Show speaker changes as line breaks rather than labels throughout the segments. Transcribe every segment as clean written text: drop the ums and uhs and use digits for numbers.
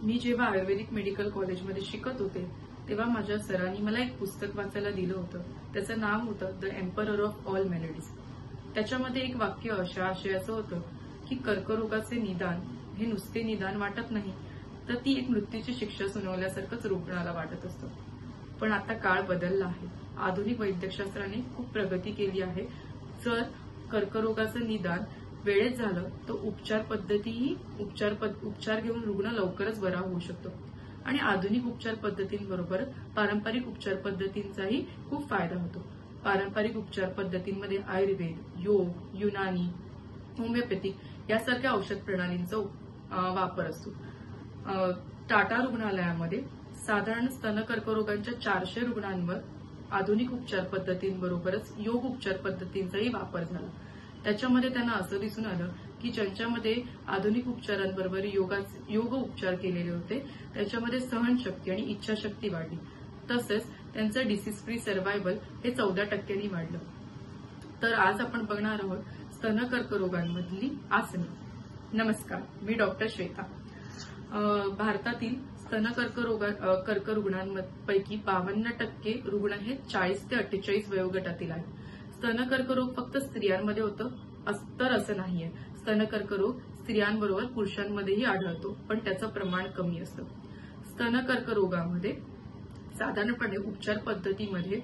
मी जेव्हा आयुर्वेदिक मेडिकल कॉलेजमध्ये शिकत होते तेव्हा माझ्या सरांनी मला एक पुस्तक वाचायला दिलं होतं. त्याचं नाव होतं the emperor of all melodies. त्याच्यामध्ये एक वाक्य अशा आशयाचं होतं की कर्करोगाचे निदान हे नुसते निदान वाटत नाही, तर ती एक मृत्यूची शिक्षा सुनावल्यासारखंच रुग्णाला वाटत असतं. पण आता काळ बदलला आहे. आधुनिक वैद्यकशास्त्राने खूप प्रगती केली आहे. जर कर्करोगाचं निदान वेळेत झालं तर उपचार पद्धतीही उपचार घेऊन रुग्ण लवकरच बरा होऊ शकतो. आणि आधुनिक उपचार पद्धतींबरोबर पारंपरिक उपचार पद्धतींचाही खूप फायदा होतो. पारंपरिक उपचार पद्धतींमध्ये आयुर्वेद, योग, युनानी, होमिओपॅथिक यासारख्या औषध प्रणालींचा वापर असतो. टाटा रुग्णालयामध्ये साधारण स्तन कर्करोगांच्या 400 रुग्णांवर आधुनिक उपचार पद्धतींबरोबरच योग उपचार पद्धतींचाही वापर झाला. त्याच्यामध्ये त्यांना असं दिसून आलं की ज्यांच्यामध्ये आधुनिक उपचारांबरोबर योग उपचार केलेले होते त्याच्यामध्ये सहनशक्ती आणि इच्छाशक्ती वाढली. तसंच त्यांचं डिसीज फ्री सर्व्हायव्हल हे 14% वाढलं. तर आज आपण बघणार आहोत स्तन कर्करोगांमधली आसने. नमस्कार, मी डॉक्टर श्वेता. भारतातील स्तन कर्करुग्णांपैकी 52% रुग्ण हे 40 ते 48 वयोगटातील आहेत. स्तन कर्करोग फक्त स्त्रियांमध्ये होतं तर असं नाहीये. स्तन कर्करोग स्त्रियांबरोबर पुरुषांमध्येही आढळतो, पण त्याचं प्रमाण कमी असतं. स्तन कर्करोगामध्ये साधारणपणे उपचार पद्धतीमध्ये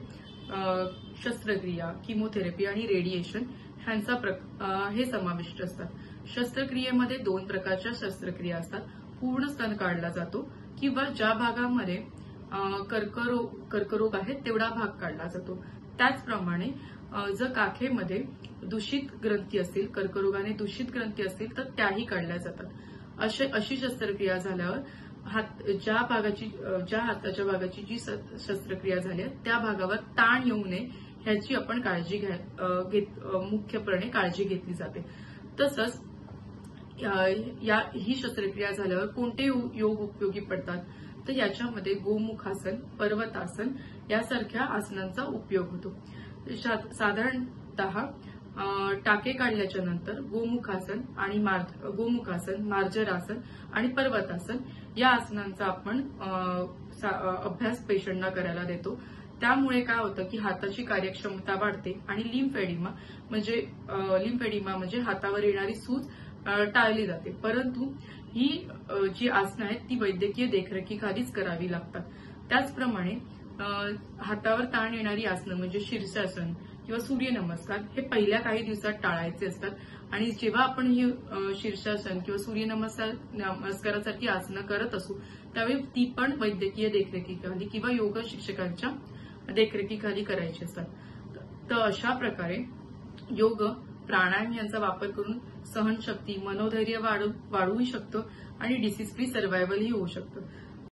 शस्त्रक्रिया, किमोथेरपी आणि रेडिएशन हे समाविष्ट असतात. शस्त्रक्रियेमध्ये 2 प्रकारच्या शस्त्रक्रिया असतात. पूर्ण स्तन काढला जातो किंवा ज्या भागामध्ये कर्करोग आहे तेवढा भाग काढला जातो. त्याचप्रमाणे जर काखेमध्ये दूषित ग्रंथी असतील, कर्करोगाने दूषित ग्रंथी असतील तर त्याही काढल्या जातात. अशी शस्त्रक्रिया झाल्यावर ज्या हाताच्या भागाची जी शस्त्रक्रिया झाली त्या भागावर ताण येऊ नये ह्याची आपण मुख्यपणे काळजी घेतली जाते. तसंच ही शस्त्रक्रिया झाल्यावर कोणते योग उपयोगी पडतात तर याच्यामध्ये गोमुखासन, पर्वतासन यासारख्या आसनांचा उपयोग होतो. साधारणतः टाके काढल्याच्या नंतर गोमुखासन, मार्जरासन आणि पर्वतासन या आसनांचा आपण अभ्यास पेशंटना करायला देतो. त्यामुळे काय होतं की हाताची कार्यक्षमता वाढते आणि लिम्फेडिमा म्हणजे हातावर येणारी सूज टाळली जाते. परंतु ही जी आसनं आहेत ती वैद्यकीय देखरेखीखालीच करावी लागतात. त्याचप्रमाणे हातावर ताण येणारी आसनं म्हणजे शीर्षासन किंवा सूर्यनमस्कार हे पहिल्या काही दिवसात टाळायचे असतात. आणि जेव्हा आपण ही शीर्षासन किंवा सूर्यनमस्कारासारखी आसनं करत असू त्यावेळी ती पण वैद्यकीय देखरेखीखाली किंवा योग शिक्षकांच्या देखरेखीखाली करायची असतात. तर अशा प्रकारे योग, प्राणायाम यांचा वापर करून सहनशक्ती, मनोधैर्य वाढवू शकतो आणि डिसीज फ्री सर्व्हायव्हलही होऊ शकतं.